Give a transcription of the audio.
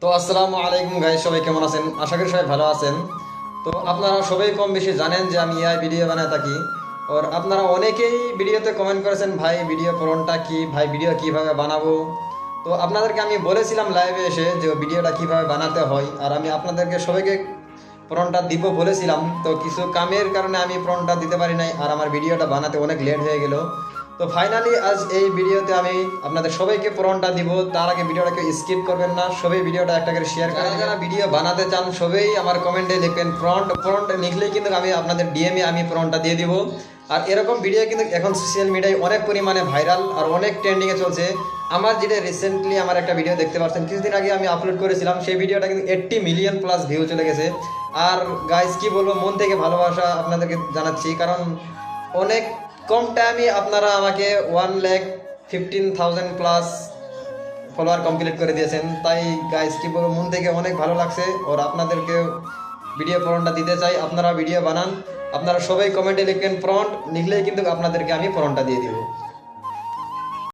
তো আসসালামু আলাইকুম গাইস, সবাই কেমন আছেন? আশা করি সবাই ভালো আছেন। তো আপনারা সবাই কম বেশি জানেন যে আমি এআই ভিডিও বানায় থাকি। আর আপনারা অনেকেই ভিডিওতে কমেন্ট করেছেন, ভাই ভিডিও পড়নটা কি, ভাই ভিডিও কিভাবে বানাবো। তো আপনাদেরকে আমি বলেছিলাম লাইভে এসে যে ভিডিওটা কিভাবে বানাতে হয়, আর আমি আপনাদেরকে সবাইকে প্রণটা দিব বলেছিলাম। তো কিছু কামের কারণে আমি প্রণটা দিতে পারি নাই, আর আমার ভিডিওটা বানাতে অনেক লেট হয়ে গেল। তো ফাইনালি আজ এই ভিডিওতে আমি আপনাদের সবাইকে প্রণটা দিব। তার আগে ভিডিওটাকে স্কিপ করবেন না, সবাই ভিডিওটা একটা করে শেয়ার করে, যারা ভিডিও বানাতে চান সবাই আমার কমেন্টে লিখবেন প্রন্ট। প্রন্ট লিখলেই কিন্তু আমি আপনাদের ডিএমে আমি প্রণটা দিয়ে দিব। আর এরকম ভিডিও কিন্তু এখন সোশ্যাল মিডিয়ায় অনেক পরিমাণে ভাইরাল আর অনেক ট্রেন্ডিংয়ে চলছে। আমার যেটা রিসেন্টলি আমার একটা ভিডিও দেখতে পাচ্ছেন, কিছুদিন আগে আমি আপলোড করেছিলাম, সেই ভিডিওটা কিন্তু 80 মিলিয়ন প্লাস ভিউ চলে গেছে। আর গাইস কি বলবো, মন থেকে ভালোবাসা আপনাদেরকে জানাচ্ছি, কারণ অনেক কম টাইমে আপনারা আমাকে 1,15,000 প্লাস ফলোয়ার কমপ্লিট করে দিয়েছেন। তাই গাইস কি বলবো, মন থেকে অনেক ভালো লাগছে। ওর আপনাদেরকে ভিডিও প্রণটা দিতে চাই, আপনারা ভিডিও বানান। আপনারা সবাই কমেন্টে লিখবেন প্রন্ট, লিখলেই কিন্তু আপনাদেরকে আমি প্রণটা দিয়ে দিব।